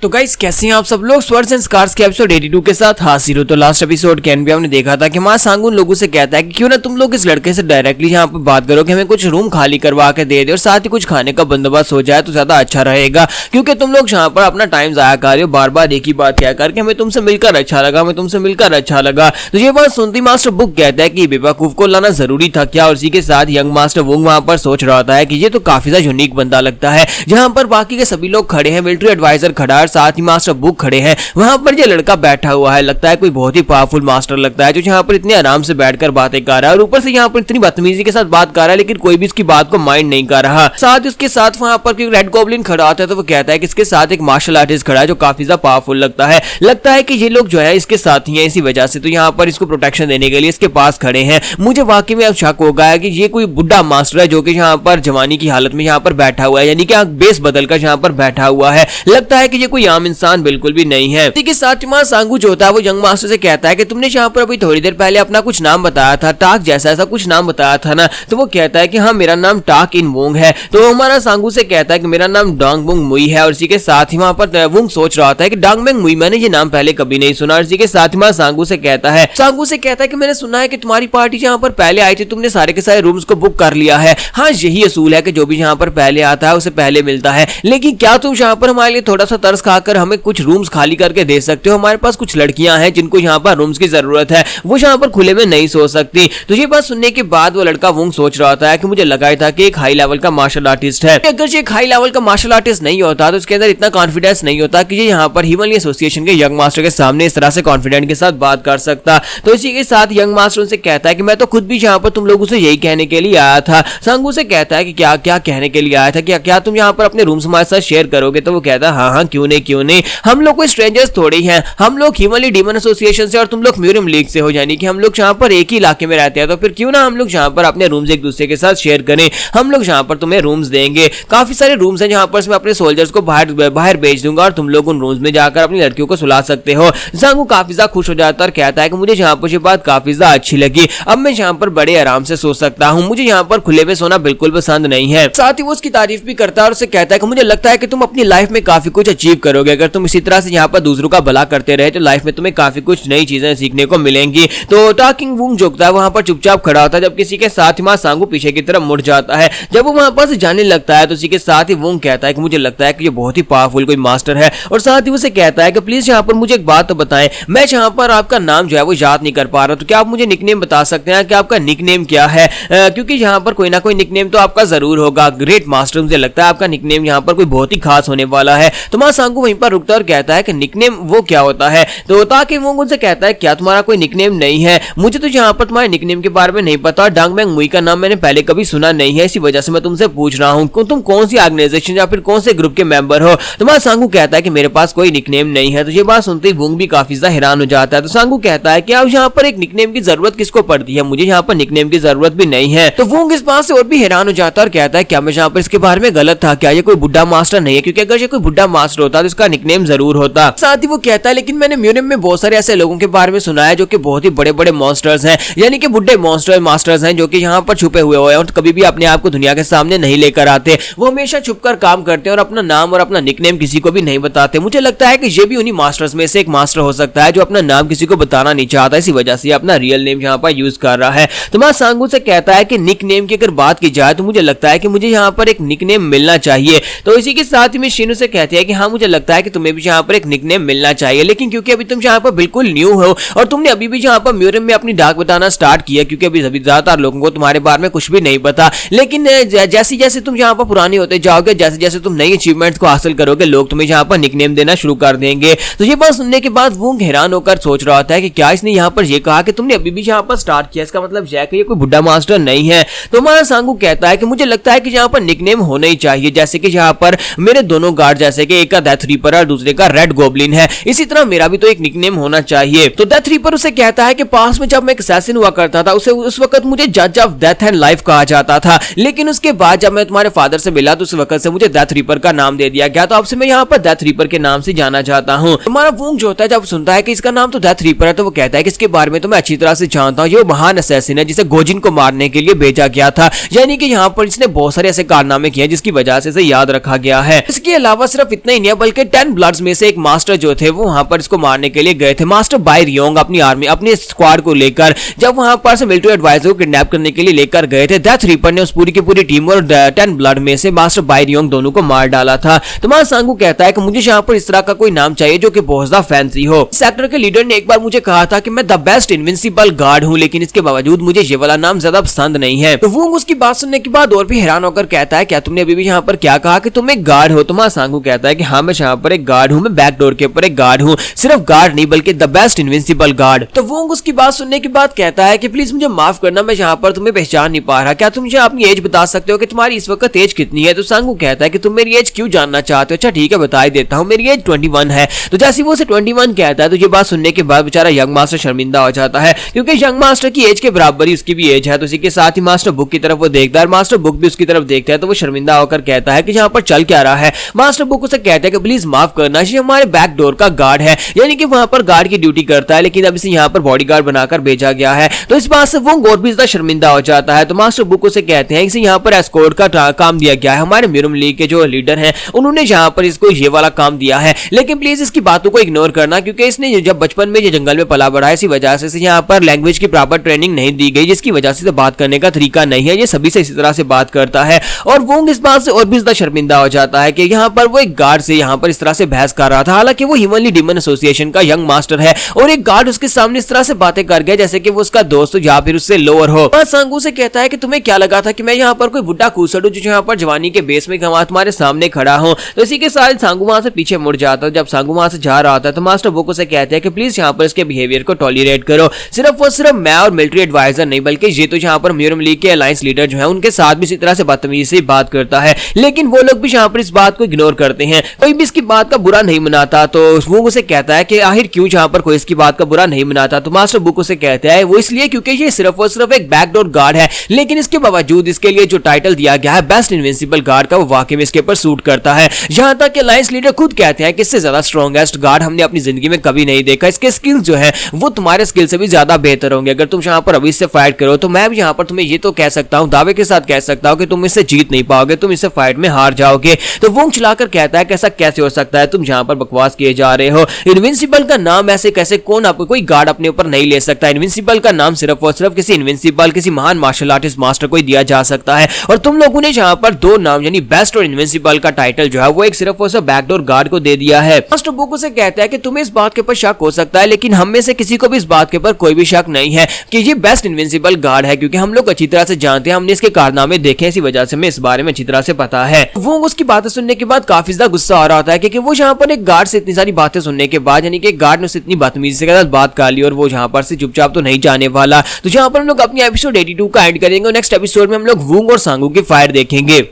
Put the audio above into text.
तो गाइस कैसे हैं आप सब लोग। स्वर्ड्स एंड स्कार्स के एपिसोड 82 के साथ हाजिर हो। तो लास्ट एपिसोड के एंड में हमने देखा था कि हमारा सांगू उन लोगों से कहता है कि क्यों ना तुम लोग इस लड़के से डायरेक्टली यहाँ पे बात करो कि हमें कुछ रूम खाली करवा के दे दे और साथ ही कुछ खाने का बंदोबस्त हो जाए तो ज्यादा अच्छा रहेगा, क्योंकि तुम लोग यहाँ पर अपना टाइम जाया कर रहे हो बार बार एक ही बात क्या करके हमें तुमसे मिलकर अच्छा लगा, हमें तुमसे मिलकर अच्छा लगा। तो ये बात सुनती मास्टर बुक कहता है कि बेवकूफ को लाना जरूरी था क्या। और इसी के साथ यंग मास्टर वुंग वहां पर सोच रहा था कि ये तो काफी ज्यादा यूनिक बंदा लगता है। जहां पर बाकी के सभी लोग खड़े हैं, मिलिट्री एडवाइजर खड़ा है, साथ ही मास्टर बुक खड़े हैं, वहां पर ये लड़का बैठा हुआ है, लगता है कोई बहुत ही पावरफुल मास्टर लगता है जो यहाँ पर इतने आराम से बैठकर बातें कर रहा है और ऊपर से यहाँ पर इतनी बदतमीजी के साथ बात कर रहा है, लेकिन कोई भी इसकी बात को माइंड नहीं कर रहा। साथ उसके साथ वहां पर रेड गॉब्लिन खड़ा होता है तो वो कहता है कि इसके साथ एक मार्शल आर्टिस्ट खड़ा है जो काफी ज्यादा पावरफुल लगता है कि ये लोग जो है इसके साथ ही है, इसी वजह से तो यहाँ पर इसको प्रोटेक्शन देने के लिए इसके पास खड़े हैं। मुझे वाकई में अब शक हो गया है कि ये कोई बुढ़ा मास्टर है जो कि यहाँ पर जवानी की हालत में यहाँ पर बैठा हुआ है, यानी कि बेस बदलकर यहाँ पर बैठा हुआ है। लगता है कि ये कोई आम इंसान बिल्कुल भी नहीं है। इसी के साथ सांगू जो होता है वो यंग मास्टर से कहता है कि तुमने यहाँ पर अभी थोड़ी देर पहले अपना कुछ नाम बताया था, टाक जैसा ऐसा कुछ नाम बताया था ना। तो वो कहता है कि हाँ मेरा नाम टाक इन वोंग है। तो हमारा सांगू से कहता है कि मेरा नाम डांगबुंग मुई है। और इसी के साथ ही वहां पर वोंग सोच रहा था कि डांगबुंग मुई, मैंने ये नाम पहले कभी नहीं सुना। और इसी के साथ ही सांगू से कहता है कि मैंने सुना है कि तुम्हारी पार्टी यहाँ पर पहले आई थी, तुमने सारे के सारे रूम्स को बुक कर लिया है। हाँ यही असूल है कि जो भी यहाँ पर पहले आता है उसे पहले मिलता है, लेकिन क्या तुम यहाँ पर हमारे लिए थोड़ा सा तरस खाकर हमें कुछ रूम्स खाली करके दे सकते हो। हमारे पास कुछ लड़कियां हैं जिनको यहाँ पर रूम्स की जरूरत है, वो यहाँ पर खुले में नहीं सो सकती। तो ये बात सुनने के बाद वो लड़का वोंग सोच रहा था कि मुझे लगा था कि एक हाई लेवल का मार्शल आर्टिस्ट है। अगर ये एक हाई लेवल का मार्शल आर्टिस्ट नहीं होता तो उसके अंदर इतना कॉन्फिडेंस नहीं होता कि ये यहाँ पर हिमालय एसोसिएशन के यंग मास्टर के सामने इस तरह से कॉन्फिडेंट के साथ बात कर सकता। तो इसी के साथ यंग मास्टर उनसे कहता है कि मैं तो खुद भी यहाँ पर तुम लोगों से यही कहने के लिए आया था। सांगू से कहता है कि क्या क्या कहने के लिए आया था, क्या तुम यहाँ पर अपने रूम्स हमारे साथ शेयर करोगे। तो वो कहता है हाँ क्यों नहीं, हम लोग कोई स्ट्रेंजर्स थोड़ी हैं, हम लोग हिमालय डीमन एसोसिएशन से और तुम लोग म्यूरियम लीग से हो, यानी कि हम लोग यहाँ पर एक ही इलाके में रहते हैं। तो फिर क्यों ना हम लोग यहाँ पर अपने रूम्स एक दूसरे के साथ शेयर करें, हम लोग यहाँ पर तुम्हें रूम्स देंगे। काफी सारे रूम्स हैं जहाँ पर मैं अपने सोल्जर्स को बाहर भेज दूंगा और तुम लोग उन रूम्स में जाकर अपनी लड़कियों को सुला सकते हो। सांगू काफी ज्यादा खुश हो जाता है और कहता है कि मुझे यहाँ पर ये बात काफी ज्यादा अच्छी लगी, अब मैं यहाँ पर बड़े आराम से सो सकता हूँ, मुझे यहाँ पर खुले में सोना बिल्कुल पसंद नहीं है। साथ ही वो उसकी तारीफ भी करता है और उसे कहता है कि मुझे लगता है कि तुम अपनी लाइफ में काफी कुछ अचीव करोगे, अगर तुम इसी तरह से यहाँ पर दूसरों का भला करते रहे तो लाइफ में तुम्हें काफी कुछ नई चीजें सीखने को मिलेंगी। तो टाकिंग वुंग जो है वहां पर चुपचाप खड़ा होता है, जब किसी के साथ ही सांगू पीछे की तरफ मुड़ जाता है। जब वो वहां पर जाने लगता है तो इसी के साथ ही वुंग कहता है कि मुझे लगता है कि ये बहुत ही पावरफुल कोई मास्टर है। और साथ ही उसे कहता है कि प्लीज यहाँ पर मुझे एक बात तो बताएं, मैं यहाँ पर आपका नाम जो है वो याद नहीं कर पा रहा, तो क्या आप मुझे निकनेम बता सकते हैं कि आपका निकनेम क्या है, क्योंकि यहाँ पर कोई ना कोई निकनेम तो आपका जरूर होगा। ग्रेट मास्टर, मुझे लगता है आपका निकनेम यहाँ पर कोई बहुत ही खास होने वाला है। तो मां सांगू वहीं पर रुकता है और कहता है कि निकनेम वो क्या होता है। तो ताकि वो उनसे कहता है क्या तुम्हारा कोई निकनेम नहीं है, मुझे तो यहाँ पर तुम्हारे निकनेम के बारे में नहीं पता, डांगबैंग मुई का नाम मैंने पहले कभी सुना नहीं है, इसी वजह से मैं तुमसे पूछ रहा हूँ तुम कौन सी ऑर्गेनाइजेशन या फिर कौन से ग्रुप के मेंबर हो। तो मां सांगू कहता है कि मेरे पास कोई निकनेम नहीं है। तो ये बात सुनते ही वुंग भी काफी ज्यादा हैरान हो जाता है। तो सांगू कहता है कि अब यहाँ पर एक निकनेम की जरूरत किसको पड़ती है, मुझे यहाँ पर निकनेम की जरूरत भी नहीं है। तो वुंग इस बात से और भी हैरान हो जाता है और कहता है क्या मैं यहाँ पर इसके बारे में गलत था, क्या ये कोई बुढ़ा मास्टर नहीं है, क्योंकि अगर ये कोई बुढ़ा मास्टर होता तो इसका निकनेम जरूर होता। साथ ही वो कहता है लेकिन मैंने म्यूजियम में बहुत सारे ऐसे लोगों के बारे में सुना है जो कि बहुत ही बड़े बड़े मॉन्स्टर्स हैं, यानी कि बुढ़े मास्टर्स हैं जो कि यहाँ पर छुपे हुए हैं और कभी भी अपने आप को दुनिया के सामने नहीं लेकर आते, वो हमेशा छुपकर काम करते हैं और अपना नाम और अपना निकनेम किसी को भी नहीं बताते। मुझे लगता है कि ये भी उन्हीं मास्टर्स में से एक मास्टर हो सकता है जो अपना नाम किसी को बताना नहीं चाहता, इसी वजह से अपना रियल नेम यहाँ पर यूज कर रहा है। तो मैं सांगू से कहता है कि निकनेम की अगर बात की जाए तो मुझे लगता है कि मुझे यहाँ पर एक निकनेम मिलना चाहिए। तो इसी के साथ ही मैं शिनू से कहती है कि हाँ मुझे लगता है कि तुम्हें भी यहाँ पर एक निकनेम मिलना चाहिए, लेकिन क्योंकि अभी तुम यहाँ पर बिल्कुल न्यू हो और तुमने अभी भी यहाँ पर म्यूजियम में अपनी डाक बताना स्टार्ट किया, क्योंकि अभी ज्यादातर लोगों को तुम्हारे बारे में कुछ भी नहीं पता, लेकिन जैसे जैसे तुम यहाँ पर पुराने होते जाओगे, जैसे जैसे तुम नई अचीवमेंट्स को हासिल करोगे, लोग तुम्हें यहाँ पर निकनेम देना शुरू कर देंगे। तो ये बात सुनने के बाद वुंग हैरान होकर सोच रहा था कि क्या इसने यहाँ पर ये कहा कि तुमने अभी भी यहाँ पर स्टार्ट किया, इसका मतलब यह है कि ये कोई बुढ़ा मास्टर नहीं है। तो हमारा सांगू कहता है कि मुझे लगता है कि यहाँ पर निकनेम होना ही चाहिए, जैसे कि यहाँ पर मेरे दोनों गार्ड, जैसे कि एक का डेथ रीपर और दूसरे का रेड गॉब्लिन है, इसी तरह मेरा भी तो एक निकनेम होना चाहिए। तो डेथ रीपर उसे कहता है कि पास में जब मैं एक असैसिन हुआ करता था उस वक्त मुझे जज ऑफ डेथ एंड लाइफ कहा जाता था, लेकिन उसके बाद जब मैं तुम्हारे फादर से मिला तो उस वक्त से मुझे डेथ रीपर का नाम दे दिया गया, तो अब से मैं यहाँ पर डेथ रीपर के नाम से जाना चाहता हूँ। हमारा वुंग जो होता है जब सुनता है कि इसका नाम तो डेथ रीपर है तो वो कहता है कि इसके बारे में तो मैं अच्छी तरह से जानता हूँ, ये महान असैसिन है जिसे गोजिन को मारने के लिए भेजा गया था, यानी कि यहाँ पर इसने बहुत सारे ऐसे कारनामे किए जिसकी वजह से इसे याद रखा गया है। इसके अलावा सिर्फ इतना ही नहीं, बल्कि 10 ब्लड्स में से एक मास्टर जो थे वो वहां पर इसको मारने के लिए गए थे। मास्टर बाई रियोंग अपनी आर्मी अपने स्क्वाड को लेकर जब वहां पर से मिलिट्री एडवाइजर को किडनैप करने के लिए लेकर गए थे, डेथ रीपर ने उस पूरी की पूरी टीम और 10 ब्लड में से मास्टर बाई रियोंग दोनों को मार डाला था। तो मा सांगू कहता है कि मुझे यहाँ पर इस तरह का कोई नाम चाहिए जो कि बहुत ज्यादा फैंसी हो। सेक्टर के लीडर ने एक बार मुझे कहा था कि मैं द बेस्ट इनविंसिबल गार्ड हूँ, लेकिन इसके बावजूद मुझे ये वाला नाम ज्यादा पसंद नहीं है। तो वो उसकी बात सुनने के बाद और भी हैरान होकर कहता है क्या तुमने अभी भी यहाँ पर क्या कहा कि तुम एक गार्ड हो? तो मा सांगू कहता है कि हाँ मैं यहाँ पर एक गार्ड हूँ, मैं बैकडोर के ऊपर एक गार्ड हूँ, सिर्फ गार्ड नहीं बल्कि द बेस्ट इनविंसिबल गार्ड। तो वो उसकी बात सुनने के बाद कहता है कि प्लीज मुझे माफ करना, मैं यहाँ पर तुम्हें पहचान नहीं पा रहा, क्या तुम मुझे अपनी एज बता सकते हो कि तुम्हारी इस वक्त एज कितनी है? तो सांगू कहता है कि तुम मेरी एज क्यों जानना चाहते हो? अच्छा ठीक है बता ही देता हूँ, मेरी एज 21 है। तो जैसे वो 21 कहता है तो ये बात सुनने के बाद बेचारा यंग मास्टर शर्मिंदा हो जाता है, क्योंकि यंग मास्टर की एज के बराबर ही उसकी भी एज है। तो इसी के साथ ही मास्टर बुक की तरफ वो देखता है, मास्टर बुक भी उसकी तरफ देखता है। तो वो शर्मिंदा होकर कहता है कि यहाँ पर चल क्या रहा है? मास्टर बुक उसे कहता है कि प्लीज माफ करना, ये हमारे बैक डोर का गार्ड है, यानी कि वहां पर गार्ड की ड्यूटी करता है, लेकिन अब इसे यहाँ पर बॉडीगार्ड बनाकर भेजा गया है। तो इस बात से वो और भी ज्यादा शर्मिंदा हो जाता है। तो मास्टर बुक उसे कहते हैं कि यहाँ पर एस्कॉर्ट का काम दिया गया है, हमारे म्यूरम लीग के जो लीडर हैं उन्होंने यहाँ पर इसको ये वाला काम दिया है, लेकिन प्लीज इसकी बातों को इग्नोर करना, क्योंकि इसने जब बचपन में ये जंगल में पला बढ़ा है, इसी वजह से यहाँ पर लैंग्वेज की प्रॉपर ट्रेनिंग नहीं दी गई, जिसकी वजह से बात करने का तरीका नहीं है, ये सभी से इसी तरह से बात करता है। और वो इस बात से और भी ज्यादा शर्मिंदा हो जाता है कि यहाँ पर वो एक गार्ड से यहाँ पर इस तरह से बहस कर रहा था, हालांकि वो ह्यूमनली डीमन एसोसिएशन का यंग मास्टर है, और एक गार्ड उसके सामने इस तरह से बातें कर गया जैसे कि वो उसका दोस्त या फिर उससे लोअर हो। सांगू से कहता है कि तुम्हें क्या लगा था कि मैं यहाँ पर कोई बुढ़ा कूसड़ हूं जो यहाँ पर जवानी के बेस में तुम्हारे सामने खड़ा हूं? तो इसी के साथ सांगू वहां से पीछे मुड़ जाता है। जब सांगू वहां से जा रहा होता है तो मास्टर बुक उसे कहते हैं कि प्लीज यहाँ पर इसके बिहेवियर को टॉलरेट करो, सिर्फ मैं और मिलिट्री एडवाइजर नहीं बल्कि ये तो यहाँ पर म्यूरम लीग के अलायंस लीडर जो है उनके साथ भी इसी तरह से बदतमीजी से बात करता है, लेकिन वो लोग भी यहाँ पर इस बात को इग्नोर करते हैं, कोई भी इसकी बात का बुरा नहीं मनाता। तो वो उसे कहता है कि आखिर क्यों यहाँ पर कोई इसकी बात का बुरा नहीं मनाता? तो मास्टर बुक उसे कहता है वो इसलिए क्योंकि ये सिर्फ और सिर्फ एक बैकडोर गार्ड है, लेकिन इसके बावजूद इसके लिए जो टाइटल दिया गया है बेस्ट इनविंसिबल गार्ड का, वो वाकई में इसके ऊपर सूट करता है। यहाँ तक कि अलायंस लीडर खुद कहते हैं कि इससे ज्यादा स्ट्रॉन्गेस्ट गार्ड हमने अपनी जिंदगी में कभी नहीं देखा, इसके स्किल्स जो है वो तुम्हारे स्किल से भी ज्यादा बेहतर होंगे। अगर तुम यहाँ पर अभी इससे फाइट करो तो मैं भी यहाँ पर तुम्हें ये तो कह सकता हूँ, दावे के साथ कह सकता हूँ कि तुम इससे जीत नहीं पाओगे, तुम इससे फाइट में हार जाओगे। तो वो चलाकर कहता है कि ऐसा कैसे हो सकता है, तुम यहाँ पर बकवास किए जा रहे हो, इनविंसिबल का नाम ऐसे कैसे कौन आपको कोई गार्ड अपने ऊपर नहीं ले सकता, इनविंसिबल का नाम सिर्फ और सिर्फ किसी इनविंसिबल किसी महान मार्शल आर्टिस्ट मास्टर को ही दिया जा सकता है, और तुम लोगों ने यहाँ पर दो नाम यानी बेस्ट और इनविंसिबल का टाइटल जो है वो एक सिर्फ और सिर्फ बैकडोर गार्ड को दे दिया है। मास्टर बुक उसे कहता है कि तुम्हें इस बात के ऊपर शक हो सकता है, लेकिन हम में से किसी को भी इस बात के ऊपर कोई भी शक नहीं है कि ये बेस्ट इनविंसिबल गार्ड है, क्योंकि हम लोग अच्छी तरह से जानते हैं, हमने इसके कारनामे देखे, इसी वजह से हमें इस बारे में अच्छी तरह से पता है। वो उसकी बातें सुनने के बाद काफी ज्यादा गुस्सा आ रहा होता है, क्योंकि वो यहाँ पर एक गार्ड से इतनी सारी बातें सुनने के बाद यानी कि गार्ड ने उससे इतनी बदतमीजी से बात कर ली और वो यहाँ पर से चुपचाप तो नहीं जाने वाला। तो यहाँ पर हम लोग अपनी एपिसोड 82 का एंड करेंगे और नेक्स्ट एपिसोड में हम लोग वूंग और सांगू की फाइट देखेंगे।